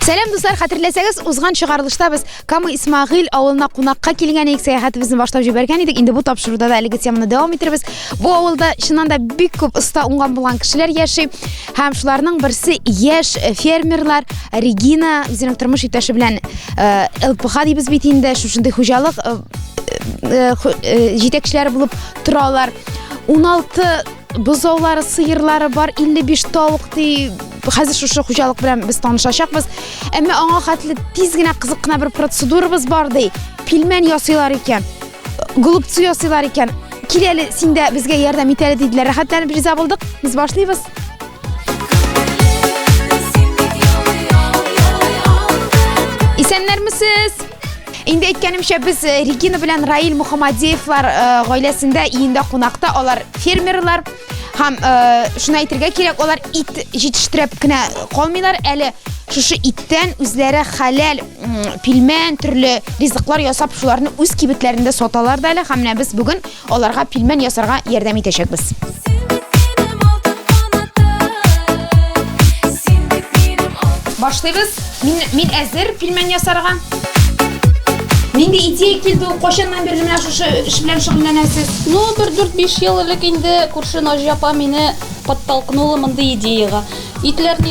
Сәлем дуслар, хәтерләсәгез, узган чыгарылышта без Камы Исмагыйль авылына кунакка килгән идек, сәяхәтебезне башлап җибәргән идек. Инде бу тапшыруда да әлеге теманы дәвам иттербез. Бу авылда чыннан да бик күп оста уңган булган кешеләр яши. Һәм шуларның берсе яшь фермерлар Регина үзенең тормыш иптәше белән ЛПХ дибез бит инде, шушындый хуҗалык җитәкчеләре булып торалар. 16 бозаулары, сыерлары бар, 55 тавык ди. Хәзер шушы хуҗалык белән без танышачакбыз. Әмма аңа хәтле тиз генә кызык кына бер процедурабыз бар ди. Пилмән ясыйлар икән. Голубцы ясыйлар икән. Кил әле, син дә безгә ярдәм ит әле диделәр. Рәхәтләнеп риза булдык. Без башлыйбыз. Исәннәрмесез? Инде әйткәнемчә, без Регина белән Раил Мөхәммәдиевлар гаиләсендә өендә кунакта, алар фермерлар. Һәм шуны әйтергә кирәк, алар ит җитештереп кенә калмыйлар, әле шушы иттән үзләре хәләл пилмән төрле ризыклар ясап шуларны үз кибетләрендә саталар да әле. Һәм без бүген аларга пилмән ясарга ярдәм итәчәкбез. Башлыйбыз. Мин әзер пилмән ясарга. Нинди идея килде, кашаннан бирле менә шушы эш белән шөгыльләнәсез? Ну, 4-5 ел элек инде күрше Наҗи апа мине подтолкнула мондый идеяга. Итләр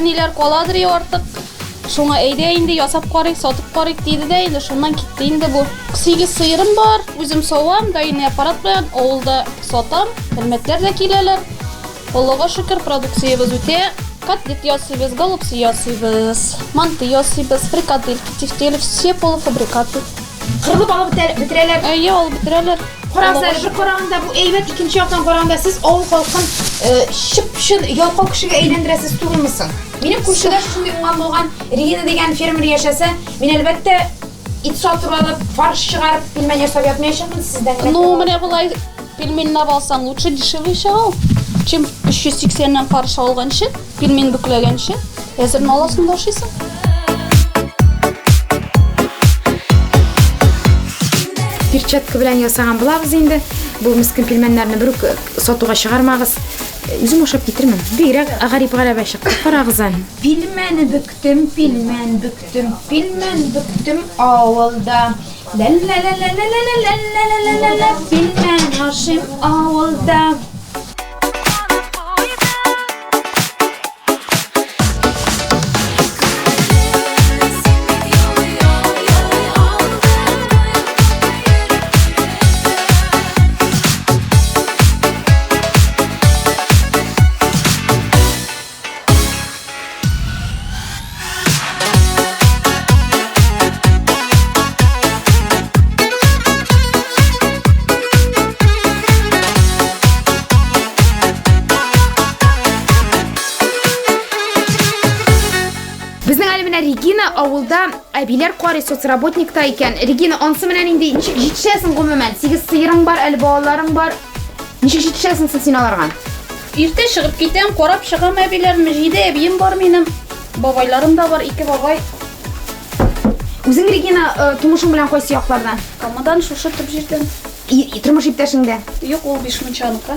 ниләр каладыр артык. Шуңа әйдә инде ясап карыйк, сатып карыйк диде дә инде шуннан китте инде бу. 8 сыерым бар, үзем савам, даими аппарат белән авылда сатам, хезмәтләр дә киләләр. Аллага шөкер, продукциябыз үтә. Котлет ясыйбыз, голубцы ясыйбыз, манты ясыйбыз, фрикадельки, тефтели, все полуфабрикаты. Кырылып алып бетерәләр. Әйе, алып бетерәләр. Карагыз, бу караганда бу әйбәт, икенче яктан караганда сез авыл халкын чып-чын ялкау кешегә әйләндерәсез түгелмесең? Минем күршедә шундый уңган булган Регина дигән фермер яшәсә, мин әлбәттә ит сатып алып, фарш чыгарып, пилмән ясап ятмаячакмын сездән. Ну, менә булай пельменьне алсаң, лучше дешевле чыга. Чем 380-нән фарш алганчы, пельмен бүкләгәнче, әзерне аласың да ашыйсың. Перчатка белән ясаган булабыз инде. Бу мискин пельменнәрне бер үк сатуга чыгармагыз. Үзем ашап китермен. Бигрәк гарип гарәбә чыкты. Карагыз аны. Пельмен бүктем, авылда. Ла-ла-ла-ла-ла-ла-ла-ла-ла-ла-ла-ла, пельмен ашыйм авылда. Регина авылда әбиләр карый соцработникта икән. Регина, ансы менән инде җитешәсең гомумән. 8 сыерың бар, әле балаларың бар. Ничек җитешәсең син аларга? Иртә чыгып китәм, карап чыгам әбиләрне, җиде әбием бар минем. Бабайларым да бар, 2 бабай. Үзең Регина тумышың белән кайсы яклардан? Камадан шушы төп җирдән. Тормыш иптәшеңдә? Юк, ул Бишмунчаныкка.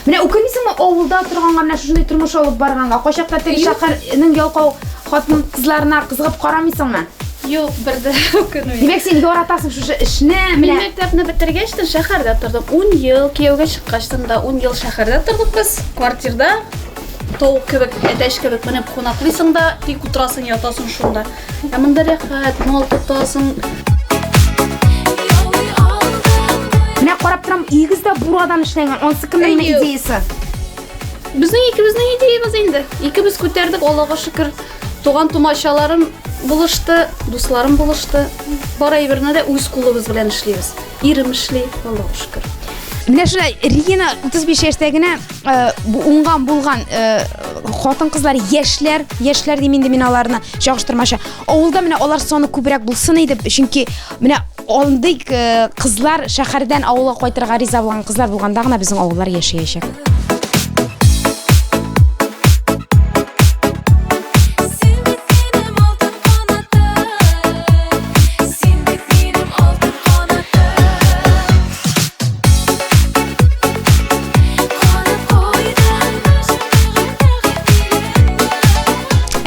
Менә үкенисеңме авылда торганга менә шушындый тормыш алып барганга? Кайчакта теге шәһәрнең ялкау хатын кызларына кызгып карамыйсыңмы? Юк, бердә үкенмим. Димәк, син яратасың шушы эшне, менә мәктәпне бетергәч тә шәһәрдә тордым. 10 ел, кияүгә чыккачтан да 10 ел шәһәрдә тордык без. Квартирада тавык кебек, әтәч кебек менеп кунаклыйсың да, тик утырасың, ятасың шунда. Ә монда рәхәт, мал тотасың. Менә карап торам, игездә бурадан эшләнгән. Ансы кемнең идеясе? Безнең икебезнең идеябыз инде. Икебез күтәрдек, Аллага шөкер. Туган тумачаларым булышты, дусларым булышты. Бар әйберне дә үз кулыбыз белән эшлибез. Ирем эшли, Аллага шөкер. Менә шулай Регина 35 яшьтә генә бу уңган булган хатын-кызлар, яшьләр дим инде мин аларны чагыштырмача. Авылда менә алар саны күбрәк булсын иде, чөнки менә андый кызлар шәһәрдән авылга кайтырга риза булган кызлар булганда гына безнең авыллар яшәячәк.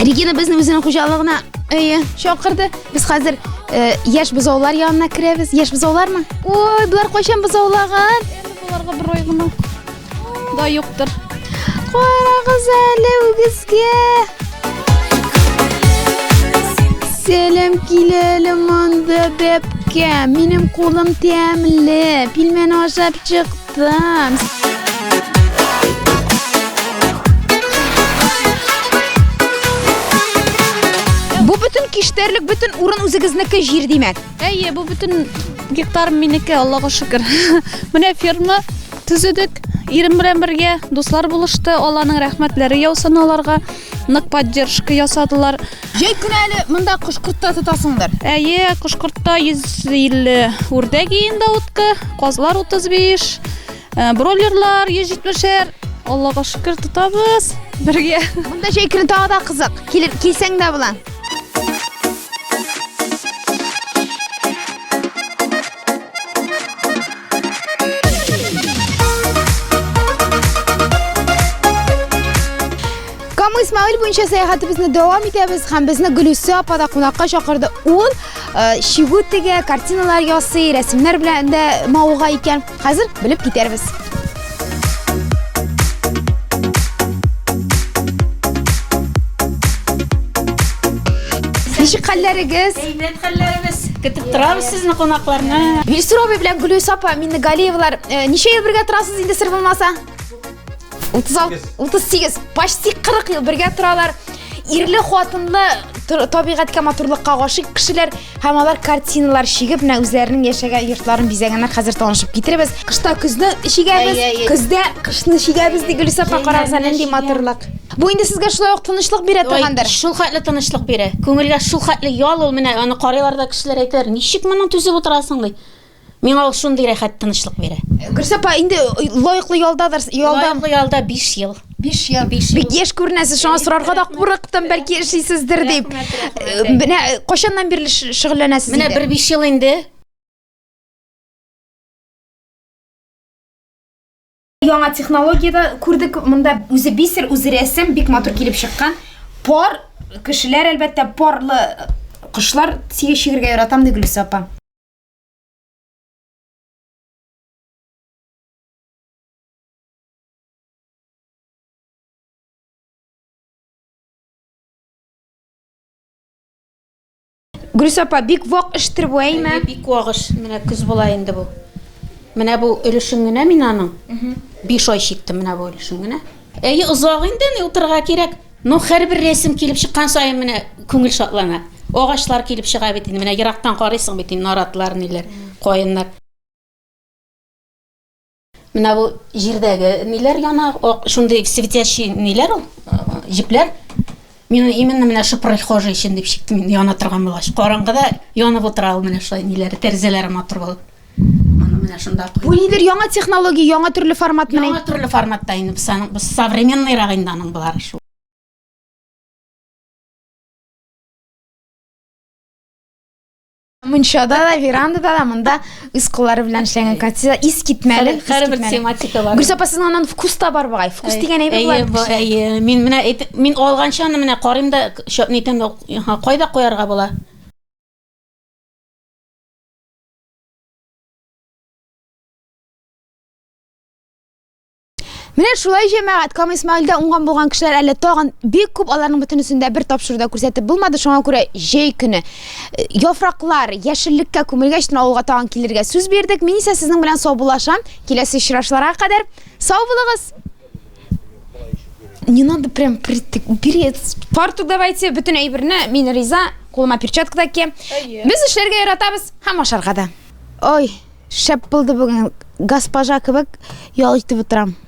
Регина безнең үзенең хуҗалыгына чакырды. Без хәзер яшь бозаулар янына керәбез. Яшь бозаулармы? Ой, булар кайчан бозаулаган? Буларга бер ай гына да юктыр. Карагыз әле үгезгә. Сәлам киләлем анда бәпкә. Минем кулым тәмле. Пилмән ашап чыктым. Бу бүтән киштәрлек, бүтән урын үзегезнеке җир димәк. Әйе, бу бүтән гектар минеке, Аллага шөкер. Менә ферма төзедек. Ирем белән бергә дуслар булышты. Алланың рәхмәтләре яусын аларга. Нык поддержка ясадылар. Җәй көне әле монда кош-кортта тотасыңдыр. Әйе, кош-кортта 150 үрдәк инде утка, казлар 35, бройлерлар 170-шәр. Аллага шөкер тотабыз. Бергә. Монда җәй көне тагы да кызык. Килсәң дә була. İsmail буенча сәяхәтебезне дәвам итәбез һәм безне Гөлүсә апа да кунакка чакырды. Ул шигутыга картиналар ясый, рәсемнәр белән дә мавыга икән. Хәзер белеп китәрбез. Ничек хәлләрегез? Әйбәт хәлләребез. Көтеп торабыз сезне кунакларны. Вильсуроби белән Гөлүсә апа, Миннегалиевлар, ничә ел бергә торасыз инде сер булмаса? 38, почти 40 ел бергә торалар. Ирле хатынлы табигатькә матурлыкка гашык кешеләр һәм алар картиналар шигеп, менә үзләренең яшәгән йортларын бизәгәннәр. Хәзер танышып китербез. Кышта көзне шигәбез, көздә кышны шигәбез ди Гөлүсә апа, карагыз нинди матурлык. Бу инде сезгә шулай ук тынычлык бирә торгандыр. Шул хәтле тынычлык бирә. Күңелгә шул хәтле ял ул, менә аны карыйларда кешеләр әйтәләр. Ничек моның түзеп утырасың ди. Миңа ул шундый рәхәт тынычлык бирә. Гөлүсә апа, инде лаеклы ялдадыр, Ялда 5 ел. 5 ел. Бик яшь күренәсез, шуңа сорарга да курыктым, бәлки эшлисездер дип. Менә кайчаннан бирле шөгыльләнәсез инде? Менә 5 ел инде. Яңа технологияда күрдек, монда үзе бисер, үзе рәсем бик матур килеп чыккан. Пар кешеләр, әлбәттә, парлы кошлар чигергә яратам ди Гөлүсә апа. Гөлүсә апа, бик вак эштер бу, әйме? Бик вагыш. Менә көз була инде бу. Менә бу өлешең генә мин аның. 5 ай чиктем менә бу өлешең генә. Әйе, узак инде, ни утырга кирәк. Ну, һәрбер рәсем килеп чыккан саен менә күңел шатлана. Агачлар килеп чыга бит инде. Менә ерактан карыйсың бит инде, наратлар, ниләр, каеннар. Менә бу җирдәге ниләр яна, шундый светящий ниләр ул, җипләр. Мин именно менә шу прихожий өчен дип чиктем, яна торган булгач. Караңгыда янып утыра ул менә шулай ниләр, тәрәзәләре матур булып. Аны менә шунда куй. Бу нидер яңа технология, яңа төрле формат менә. Яңа төрле форматта инде без современныйрак инде аның булары шу. Мунчада да, верандада да, монда үз куллары белән эшләгән картина ис китмәле. Һәрбер тематика бар. Гөлүсә апа, сезнең аннан вкус та бар бугай. Вкус дигән әйбер бар. Әйе, мин менә мин алганча аны менә карыйм да, шөпнитем кайда куярга була. Менә шулай җәмәгать, Кам Исмаилдә уңган булган кешеләр әле тагын бик күп, аларның бөтенесендә бер тапшыруда күрсәтеп булмады. Шуңа күрә җәй көне яфраклар, яшеллеккә күмелгәч, авылга тагын килергә сүз бирдек. Мин исә сезнең белән саубуллашам. Киләсе очрашларга кадәр сау булыгыз. Не надо прям берет. Фартук давайте, бөтен әйберне, мин риза, кулыма перчатка да ки. Без эшләргә яратабыз һәм ашарга да. Ой, шәп булды бүген. Госпожа кебек ял итеп утырам.